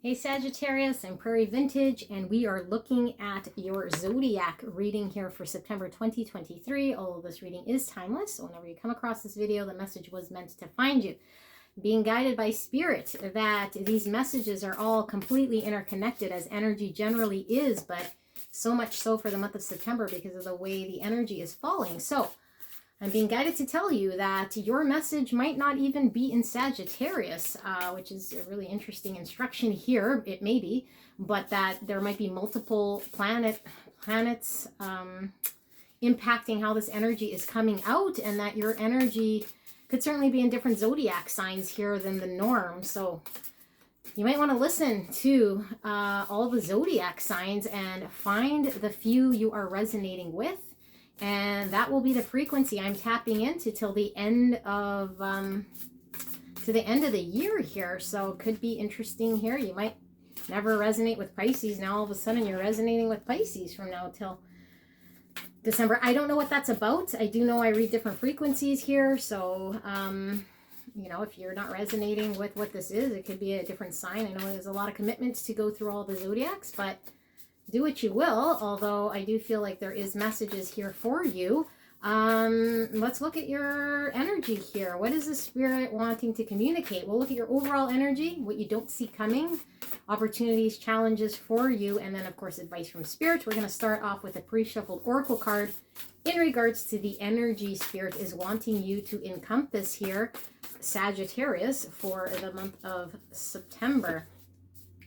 Hey Sagittarius, I'm Prairie Vintage, and we are looking at your Zodiac reading here for September 2023. Although this reading is timeless, so whenever you come across this video, the message was meant to find you. Being guided by Spirit that these messages are all completely interconnected, as energy generally is, but so much so for the month of September because of the way the energy is falling. So I'm being guided to tell you that your message might not even be in Sagittarius, which is a really interesting instruction here. It may be, but that there might be multiple planets impacting how this energy is coming out, and that your energy could certainly be in different zodiac signs here than the norm. So you might want to listen to all the zodiac signs and find the few you are resonating with. And that will be the frequency I'm tapping into till the end of the year here. So it could be interesting here. You might never resonate with Pisces. Now all of a sudden you're resonating with Pisces from now till December. I don't know what that's about. I do know I read different frequencies here. So, you know, if you're not resonating with what this is, it could be a different sign. I know there's a lot of commitments to go through all the zodiacs, but do what you will, although I do feel like there is messages here for you. Let's look at your energy here. What is the Spirit wanting to communicate? We'll look at your overall energy, what you don't see coming, opportunities, challenges for you, and then, of course, advice from Spirit. We're going to start off with a pre-shuffled oracle card in regards to the energy Spirit is wanting you to encompass here, Sagittarius, for the month of September.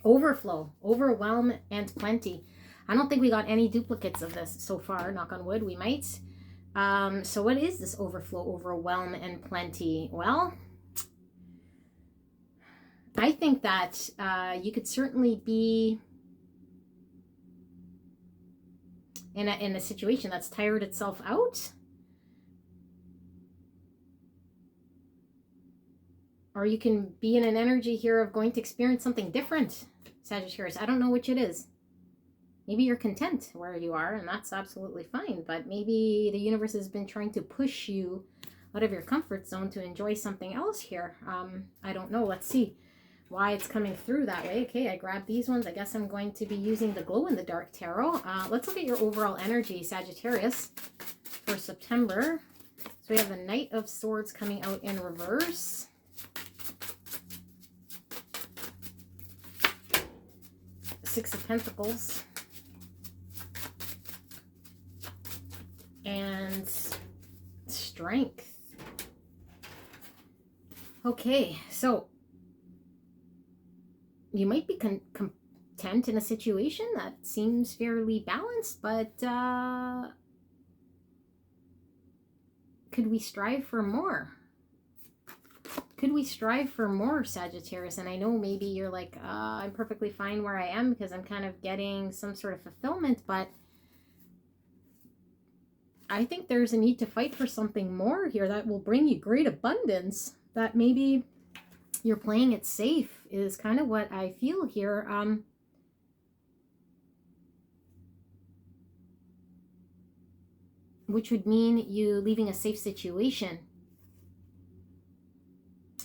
Overflow, overwhelm, and plenty. I don't think we got any duplicates of this so far, knock on wood. We might. So what is this overflow, overwhelm, and plenty? Well, I think that you could certainly be in a situation that's tired itself out. Or you can be in an energy here of going to experience something different, Sagittarius. I don't know which it is. Maybe you're content where you are, and that's absolutely fine. But maybe the universe has been trying to push you out of your comfort zone to enjoy something else here. I don't know. Let's see why it's coming through that way. Okay, I grabbed these ones. I guess I'm going to be using the glow-in-the-dark tarot. Let's look at your overall energy, Sagittarius, for September. So we have the Knight of Swords coming out in reverse. Six of Pentacles, and Strength. Okay, so you might be content in a situation that seems fairly balanced, but could we strive for more? Could we strive for more, Sagittarius? And I know maybe you're like, I'm perfectly fine where I am because I'm kind of getting some sort of fulfillment, but I think there's a need to fight for something more here that will bring you great abundance, that maybe you're playing it safe is kind of what I feel here. Which would mean you leaving a safe situation.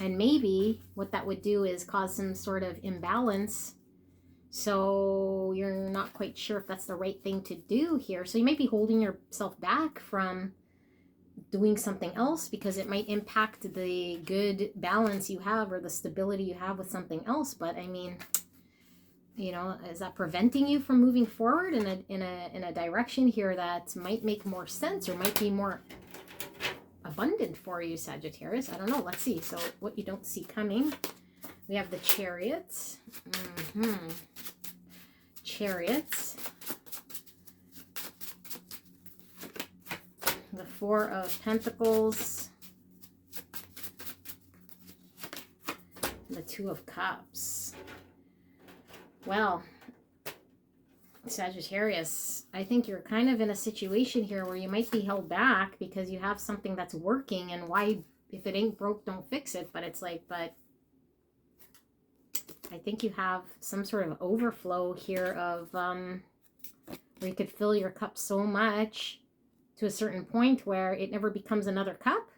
And maybe what that would do is cause some sort of imbalance. So you're not quite sure if that's the right thing to do here. So you might be holding yourself back from doing something else because it might impact the good balance you have or the stability you have with something else. But I mean, you know, is that preventing you from moving forward in a direction here that might make more sense or might be more abundant for you, Sagittarius? I don't know. Let's see. So what you don't see coming. We have the Chariot. Chariot. The Four of Pentacles. The Two of Cups. Well, Sagittarius, I think you're kind of in a situation here where you might be held back because you have something that's working, and why, if it ain't broke, don't fix it. But it's like, but I think you have some sort of overflow here of where you could fill your cup so much to a certain point where it never becomes another cup.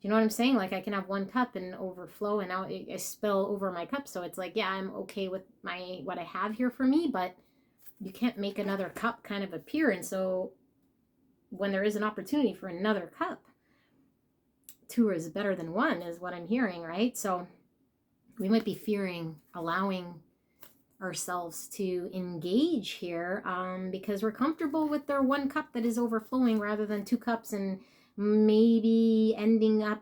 you know what I'm saying? Like I can have one cup and overflow and now I spill over my cup. So it's like, yeah, I'm okay with what I have here for me, but you can't make another cup kind of appear. And so when there is an opportunity for another cup, two is better than one is what I'm hearing, right? So we might be fearing allowing ourselves to engage here because we're comfortable with their one cup that is overflowing rather than two cups and maybe ending up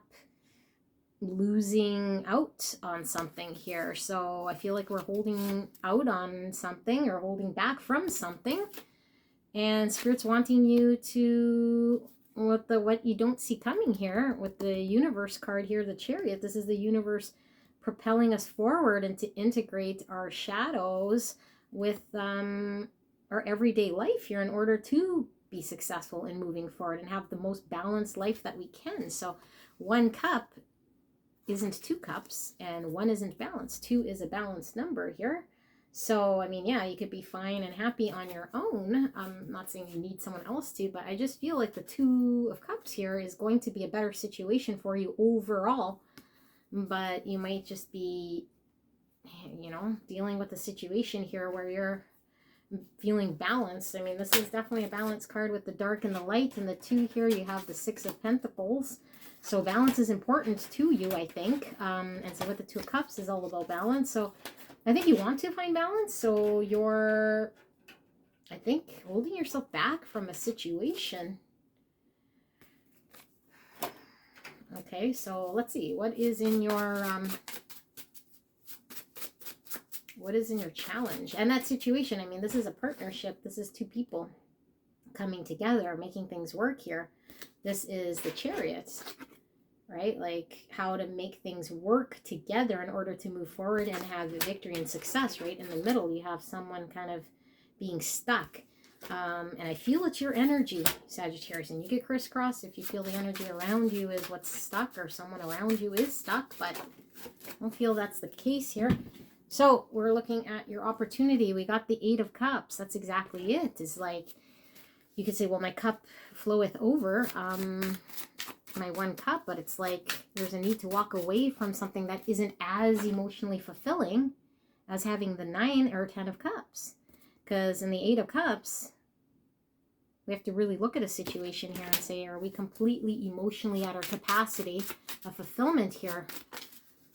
losing out on something here. So I feel like we're holding out on something or holding back from something, and Spirit's wanting you to, what you don't see coming here with the universe card here, the Chariot. This is the universe propelling us forward and to integrate our shadows with our everyday life here in order to be successful in moving forward and have the most balanced life that we can. So one cup isn't two cups and one isn't balanced. Two is a balanced number here. So, I mean, yeah, you could be fine and happy on your own. I'm not saying you need someone else to, but I just feel like the Two of Cups here is going to be a better situation for you overall. But you might just be, you know, dealing with a situation here where you're feeling balanced. I mean, this is definitely a balance card with the dark and the light. And the two here, you have the Six of Pentacles. So balance is important to you, I think. And so with the Two of Cups is all about balance. So I think you want to find balance. So you're, I think, holding yourself back from a situation. Okay, so let's see. What is in your challenge? And that situation, I mean, this is a partnership. This is two people coming together, making things work here. This is the Chariot, right? Like how to make things work together in order to move forward and have victory and success. Right in the middle, you have someone kind of being stuck. And I feel it's your energy, Sagittarius, and you get crisscross if you feel the energy around you is what's stuck or someone around you is stuck, but I don't feel that's the case here. So we're looking at your opportunity. We got the Eight of Cups. That's exactly it. It's like, you could say, well, my cup floweth over, my one cup, but it's like there's a need to walk away from something that isn't as emotionally fulfilling as having the Nine or 10 of Cups. Because in the Eight of Cups, we have to really look at a situation here and say, are we completely emotionally at our capacity of fulfillment here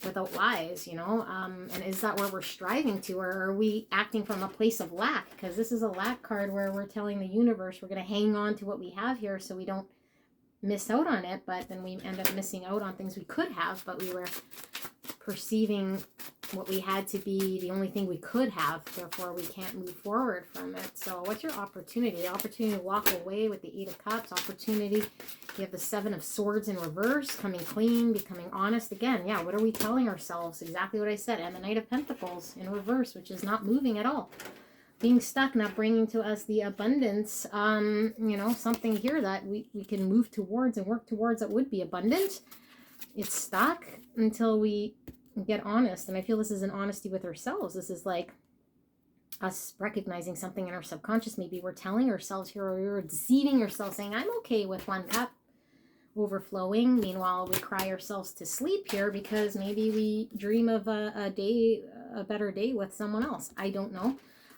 without lies, you know? And is that where we're striving to, or are we acting from a place of lack? Because this is a lack card where we're telling the universe we're going to hang on to what we have here so we don't miss out on it, but then we end up missing out on things we could have, but we were perceiving what we had to be the only thing we could have, therefore we can't move forward from it. So what's your opportunity? The opportunity to walk away with the Eight of Cups. Opportunity, you have the Seven of Swords in reverse, coming clean, becoming honest again. Yeah, what are we telling ourselves? Exactly what I said. And the Knight of Pentacles in reverse, which is not moving at all, being stuck, not bringing to us the abundance. You know, something here that we can move towards and work towards that would be abundant. It's stuck until we get honest. And I feel this is an honesty with ourselves. This is like us recognizing something in our subconscious. Maybe we're telling ourselves here, or we're deceiving ourselves saying, I'm okay with one cup overflowing. Meanwhile, we cry ourselves to sleep here because maybe we dream of a better day with someone else. I don't know.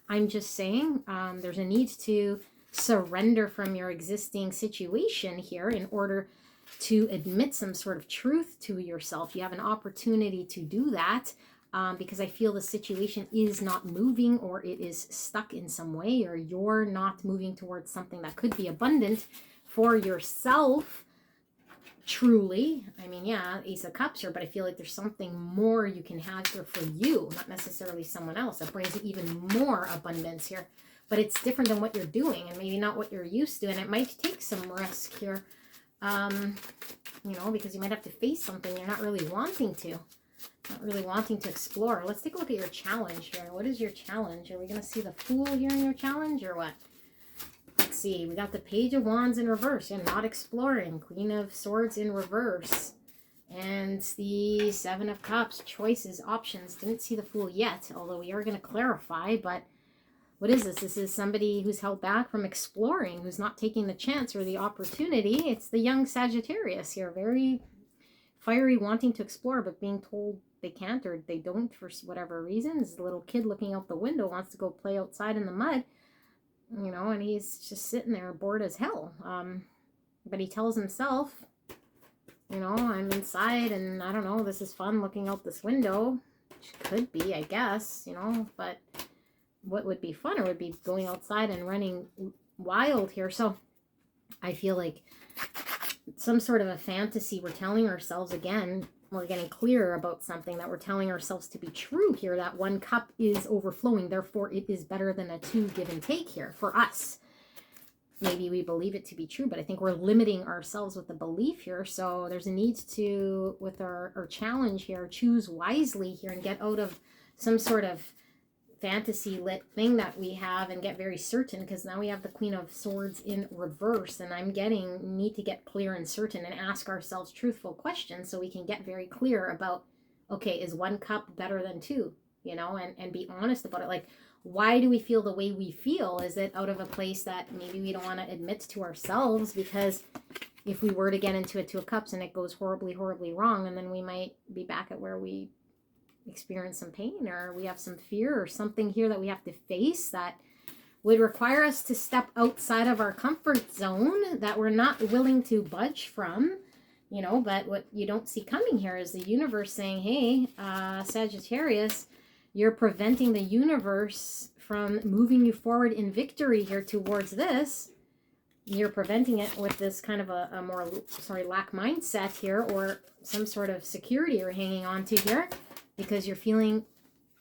I'm just saying there's a need to surrender from your existing situation here in order to admit some sort of truth to yourself. You have an opportunity to do that because I feel the situation is not moving, or it is stuck in some way, or you're not moving towards something that could be abundant for yourself. Truly, I mean, yeah, Ace of Cups here, but I feel like there's something more you can have here for you, not necessarily someone else, that brings even more abundance here. But it's different than what you're doing and maybe not what you're used to, and it might take some risk here. You know, because you might have to face something you're not really wanting to. Not really wanting to explore. Let's take a look at your challenge here. What is your challenge? Are we going to see the Fool here in your challenge or what? Let's see. We got the Page of Wands in reverse. You're not exploring. Queen of Swords in reverse. And the Seven of Cups. Choices, options. Didn't see the Fool yet, although we are going to clarify, but what is this? This is somebody who's held back from exploring, who's not taking the chance or the opportunity. It's the young Sagittarius here. Very, fiery, wanting to explore, but being told they can't or they don't for whatever reasons. The little kid looking out the window wants to go play outside in the mud, you know, and he's just sitting there bored as hell. But he tells himself, you know, I'm inside and I don't know, this is fun looking out this window. Which could be, I guess, you know, but what would be funner would be going outside and running wild here. So I feel like some sort of a fantasy we're telling ourselves. Again, we're getting clearer about something that we're telling ourselves to be true here, that 1 cup is overflowing, therefore it is better than a 2 give and take here for us. Maybe we believe it to be true, but I think we're limiting ourselves with the belief here. So there's a need to, with our challenge here, choose wisely here and get out of some sort of fantasy lit thing that we have and get very certain, because now we have the Queen of Swords in reverse, and I'm getting need to get clear and certain and ask ourselves truthful questions so we can get very clear about, okay, is 1 cup better than 2, you know, and be honest about it. Like, why do we feel the way we feel? Is it out of a place that maybe we don't want to admit to ourselves? Because if we were to get into a 2 of cups and it goes horribly, horribly wrong, and then we might be back at where we experience some pain, or we have some fear or something here that we have to face that would require us to step outside of our comfort zone that we're not willing to budge from, you know. But what you don't see coming here is the universe saying, hey, Sagittarius, you're preventing the universe from moving you forward in victory here towards this. You're preventing it with this kind of a more, lack mindset here, or some sort of security you're hanging on to here, because you're feeling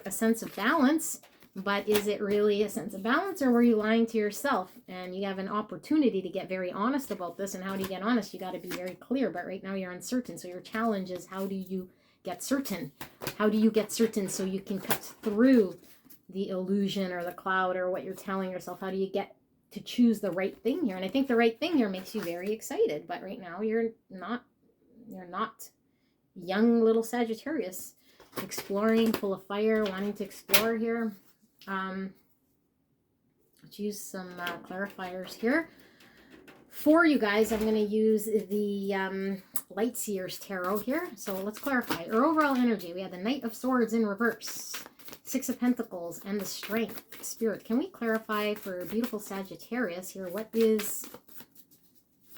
a sense of balance. But is it really a sense of balance, or were you lying to yourself? And you have an opportunity to get very honest about this. And how do you get honest? You got to be very clear. But right now you're uncertain. So your challenge is, how do you get certain? How do you get certain so you can cut through the illusion or the cloud or what you're telling yourself? How do you get to choose the right thing here? And I think the right thing here makes you very excited. But right now you're not young little Sagittarius. Exploring, full of fire, wanting to explore here. Let's use some clarifiers here. For you guys, I'm going to use the Light Seers Tarot here. So let's clarify. Our overall energy, we have the Knight of Swords in reverse, 6 of Pentacles, and the Strength Spirit. Can we clarify for beautiful Sagittarius here, what is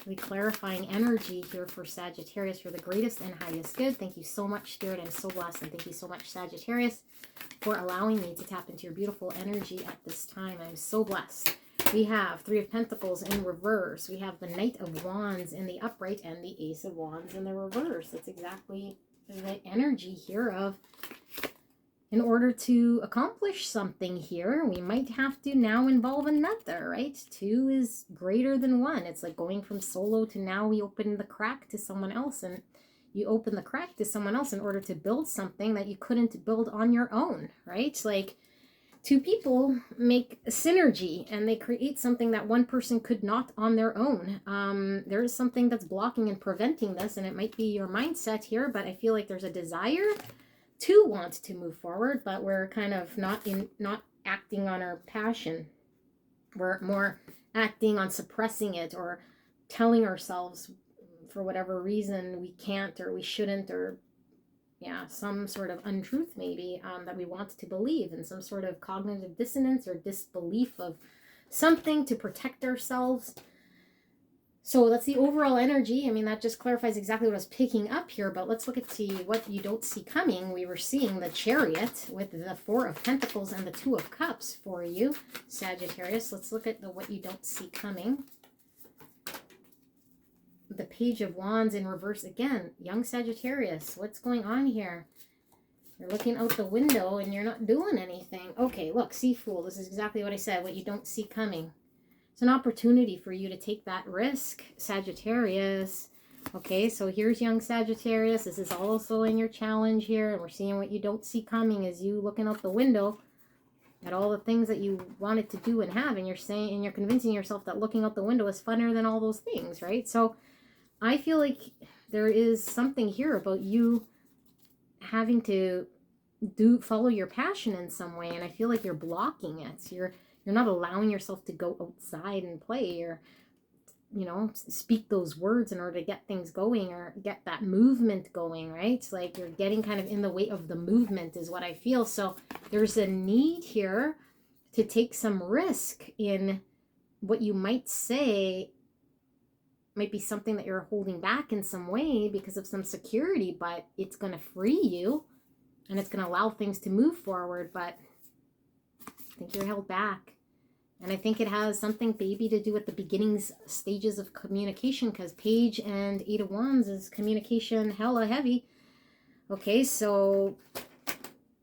the clarifying energy here for Sagittarius for the greatest and highest good? Thank you so much, Spirit. I'm so blessed. And thank you so much, Sagittarius, for allowing me to tap into your beautiful energy at this time. I'm so blessed. We have 3 of Pentacles in reverse. We have the Knight of Wands in the upright and the Ace of Wands in the reverse. That's exactly the energy here of, in order to accomplish something here, we might have to now involve another, right? 2 is greater than 1. It's like going from solo to now we open the crack to someone else, and you open the crack to someone else in order to build something that you couldn't build on your own, right? Like 2 people make a synergy and they create something that 1 person could not on their own. There is something that's blocking and preventing this, and it might be your mindset here, but I feel like there's a desire to want to move forward, but we're kind of not acting on our passion. We're more acting on suppressing it, or telling ourselves for whatever reason we can't or we shouldn't, or some sort of untruth maybe that we want to believe, and some sort of cognitive dissonance or disbelief of something to protect ourselves. So that's the overall energy. I mean, that just clarifies exactly what I was picking up here, but let's look at what you don't see coming. We were seeing the Chariot with the 4 of Pentacles and the 2 of Cups for you, Sagittarius. Let's look at what you don't see coming. The Page of Wands in reverse again. Young Sagittarius, what's going on here? You're looking out the window and you're not doing anything. Okay, look, see, Fool. This is exactly what I said, what you don't see coming. It's an opportunity for you to take that risk, Sagittarius. Okay, so here's young Sagittarius. This is also in your challenge here. And we're seeing what you don't see coming as you looking out the window at all the things that you wanted to do and have. And you're saying, and you're convincing yourself that looking out the window is funner than all those things, right? So I feel like there is something here about you having to follow your passion in some way. And I feel like you're blocking it. You're not allowing yourself to go outside and play. you know, speak those words in order to get things going or get that movement going, right? Like you're getting kind of in the way of the movement is what I feel. So there's a need here to take some risk in what you might say might be something that you're holding back in some way because of some security, but it's going to free you and it's going to allow things to move forward. But I think you're held back. And I think it has something maybe to do with the beginnings stages of communication, because Page and Eight of Wands is communication hella heavy. Okay, so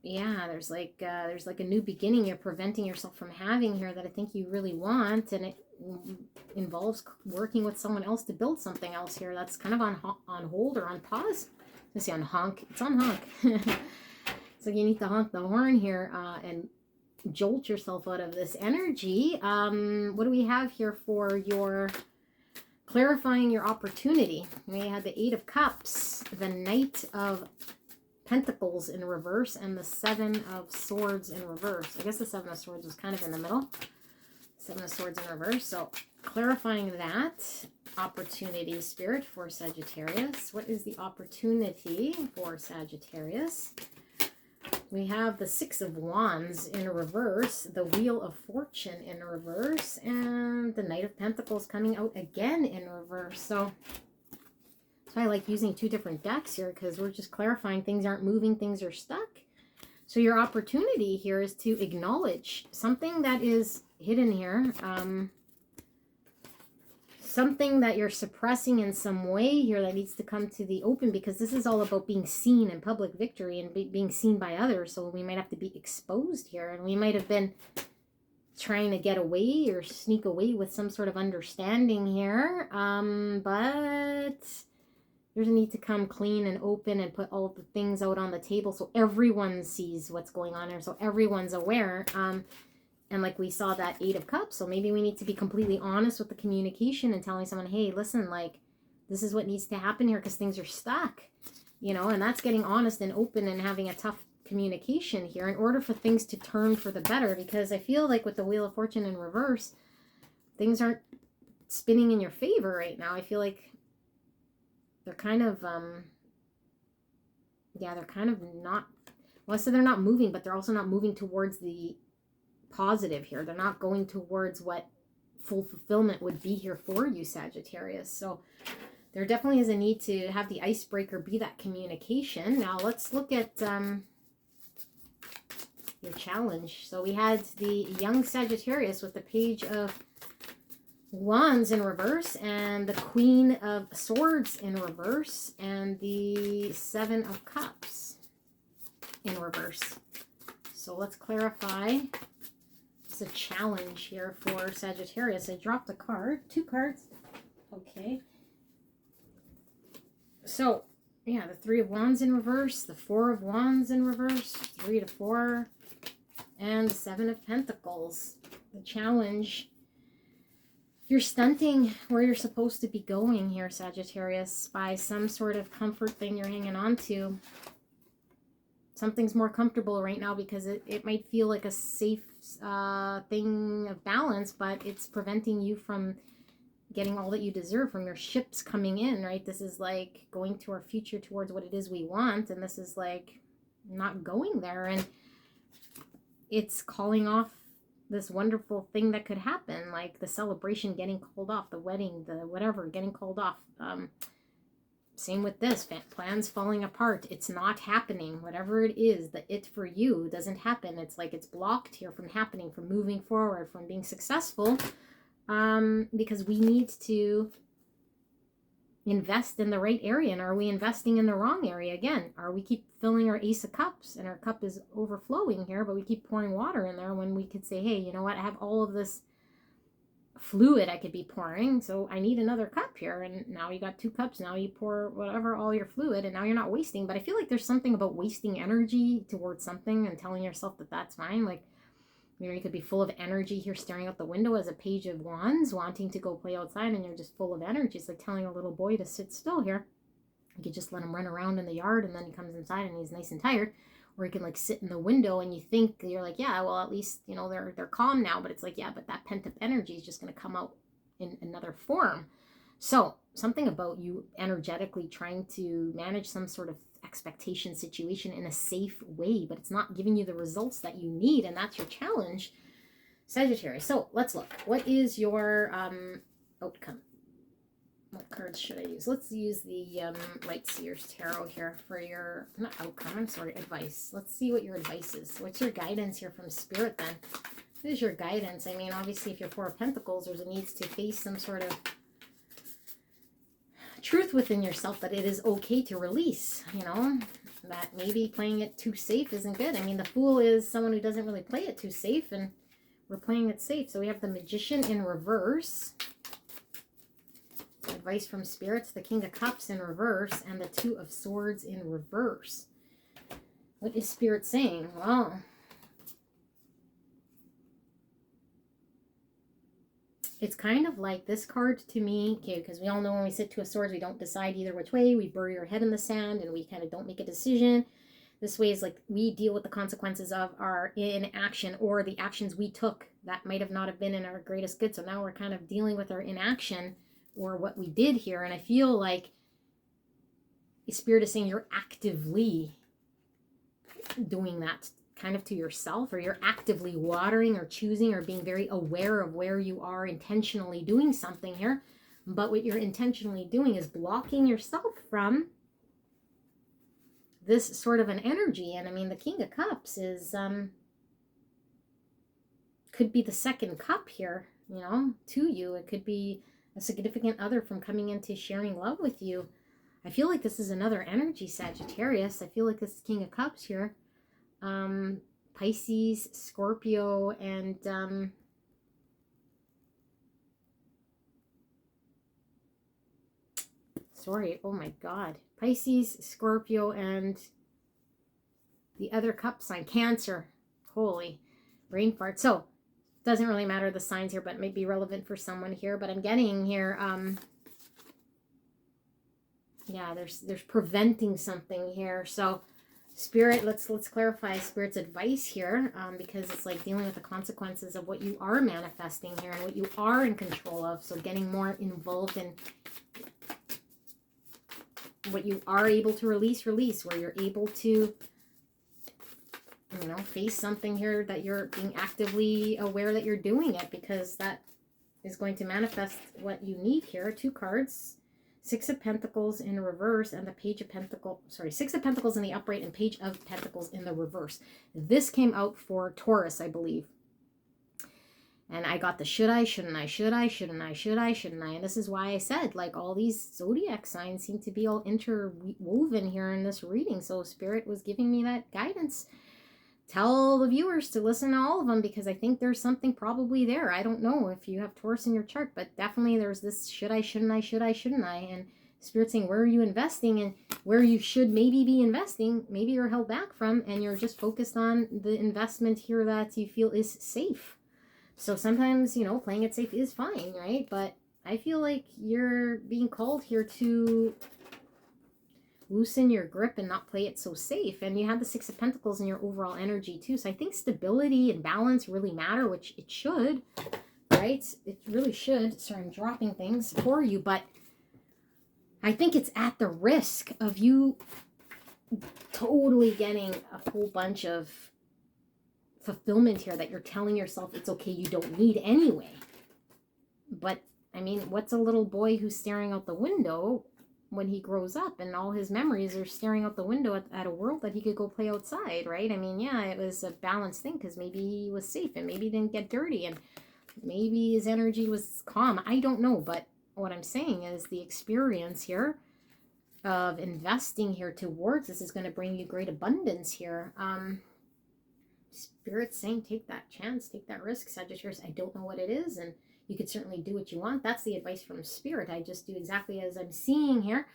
yeah, there's like a new beginning you're preventing yourself from having here that I think you really want, and it involves working with someone else to build something else here that's kind of on hold or on pause. Let's see, on honk. It's on honk. So you need to honk the horn here and jolt yourself out of this energy. What do we have here for your clarifying your opportunity? We had the Eight of Cups, the Knight of Pentacles in reverse, and the Seven of Swords in reverse. I guess the Seven of Swords was kind of in the middle. Seven of Swords in reverse. So clarifying that opportunity, Spirit, for Sagittarius. What is the opportunity for Sagittarius? We have the Six of Wands in reverse, the Wheel of Fortune in reverse, and the Knight of Pentacles coming out again in reverse. So that's why I like using two different decks here, because we're just clarifying things aren't moving, things are stuck. So your opportunity here is to acknowledge something that is hidden here, something that you're suppressing in some way here that needs to come to the open, because this is all about being seen in public victory and being seen by others. So we might have to be exposed here, and we might have been trying to get away or sneak away with some sort of understanding here, but there's a need to come clean and open and put all the things out on the table so everyone sees what's going on there, so everyone's aware. And like we saw that Eight of Cups, so maybe we need to be completely honest with the communication and telling someone, hey, listen, like, this is what needs to happen here because things are stuck, you know, and that's getting honest and open and having a tough communication here in order for things to turn for the better. Because I feel like with the Wheel of Fortune in reverse, things aren't spinning in your favor right now. I feel like they're kind of, yeah, they're kind of not, well, so they're not moving, but they're also not moving towards the positive here. They're not going towards what full fulfillment would be here for you, Sagittarius. So there definitely is a need to have the icebreaker be that communication. Now let's look at your challenge. So we had the young Sagittarius with the Page of Wands in reverse and the Queen of Swords in reverse and the Seven of Cups in reverse. So let's clarify. It's a challenge here for Sagittarius. I dropped a card, two cards. Okay. So, yeah, the Three of Wands in reverse, the Four of Wands in reverse, 3 to 4, and the Seven of Pentacles. The challenge, you're stunting where you're supposed to be going here, Sagittarius, by some sort of comfort thing you're hanging on to. Something's more comfortable right now because it might feel like a safe thing of balance, but it's preventing you from getting all that you deserve from your ships coming in, right? This is like going to our future towards what it is we want, and this is like not going there, and it's calling off this wonderful thing that could happen, like the celebration getting called off, the wedding, the whatever getting called off. Same with this, plans falling apart. It's not happening. Whatever it is, the it for you doesn't happen. It's like it's blocked here from happening, from moving forward, from being successful, because we need to invest in the right area. And are we investing in the wrong area again? Are we keep filling our Ace of Cups and our cup is overflowing here, but we keep pouring water in there when we could say, hey, you know what? I have all of this fluid I could be pouring, so I need another cup here. And now you got 2 cups. Now you pour whatever, all your fluid, and now you're not wasting. But I feel like there's something about wasting energy towards something and telling yourself that that's fine. Like, you know, you could be full of energy here staring out the window as a Page of Wands wanting to go play outside, and you're just full of energy. It's like telling a little boy to sit still here. You could just let him run around in the yard, and then he comes inside and he's nice and tired. Or you can like sit in the window and you think, you're like, yeah, well, at least, you know, they're calm now. But it's like, yeah, but that pent up energy is just going to come out in another form. So something about you energetically trying to manage some sort of expectation situation in a safe way, but it's not giving you the results that you need, and that's your challenge, Sagittarius. So let's look. What is your outcome? What cards should I use? Let's use the Light Seers Tarot here for your, not outcome, I'm sorry, advice. Let's see what your advice is. What's your guidance here from Spirit then? What is your guidance? I mean, obviously, if you're Four of Pentacles, there's a need to face some sort of truth within yourself that it is okay to release, you know, that maybe playing it too safe isn't good. I mean, the Fool is someone who doesn't really play it too safe, and we're playing it safe. So we have the Magician in reverse. Advice from Spirits, the King of Cups in reverse, and the Two of Swords in reverse. What is Spirit saying? Well, it's kind of like this card to me, okay, because we all know when we sit Two of Swords, we don't decide either which way. We bury our head in the sand and we kind of don't make a decision. This way is like we deal with the consequences of our inaction or the actions we took that might have not have been in our greatest good. So now we're kind of dealing with our inaction or what we did here. And I feel like Spirit is saying you're actively doing that kind of to yourself, or you're actively watering or choosing or being very aware of where you are intentionally doing something here. But what you're intentionally doing is blocking yourself from this sort of an energy. And I mean, the King of Cups is could be the second cup here, you know, to you. It could be a significant other from coming into sharing love with you. I feel like this is another energy, Sagittarius. I feel like this is King of Cups here. Pisces, Scorpio, and sorry, oh my God. Pisces, Scorpio, and the other cup sign, Cancer. Holy brain fart. So, doesn't really matter the signs here, but it may be relevant for someone here. But I'm getting here, yeah, there's preventing something here. So, Spirit, let's clarify Spirit's advice here, because it's like dealing with the consequences of what you are manifesting here and what you are in control of. So getting more involved in what you are able to release, where you're able to, you know, face something here that you're being actively aware that you're doing it, because that is going to manifest what you need here. Two cards. Six of Pentacles in reverse and the Page of Pentacles, sorry, Six of Pentacles in the upright and Page of Pentacles in the reverse. This came out for Taurus, I believe. And I got the should I, shouldn't I, should I, shouldn't I, should I, shouldn't I. And this is why I said, like, all these zodiac signs seem to be all interwoven here in this reading. So Spirit was giving me that guidance. Tell the viewers to listen to all of them, because I think there's something probably there. I don't know if you have Taurus in your chart, but definitely there's this should I, shouldn't I, should I, shouldn't I. And Spirit saying, where are you investing, and where you should maybe be investing, maybe you're held back from, and you're just focused on the investment here that you feel is safe. So sometimes, you know, playing it safe is fine, right? But I feel like you're being called here to loosen your grip and not play it so safe. And you have the Six of Pentacles in your overall energy too. So I think stability and balance really matter, which it should, right? It really should. Sorry, I'm dropping things for you, but I think it's at the risk of you totally getting a whole bunch of fulfillment here that you're telling yourself it's okay, you don't need anyway. But I mean, what's a little boy who's staring out the window when he grows up and all his memories are staring out the window at a world that he could go play outside, right? I mean, yeah, it was a balanced thing because maybe he was safe and maybe he didn't get dirty and maybe his energy was calm. I don't know, but what I'm saying is the experience here of investing here towards this is going to bring you great abundance here. Spirit's saying take that chance, take that risk, Sagittarius. I don't know what it is, and you could certainly do what you want. That's the advice from Spirit. I just do exactly as I'm seeing here.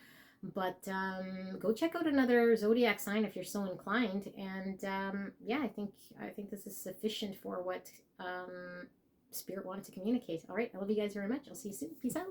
But go check out another zodiac sign if you're so inclined. And yeah, I think this is sufficient for what Spirit wanted to communicate. All right, I love you guys very much. I'll see you soon. Peace out.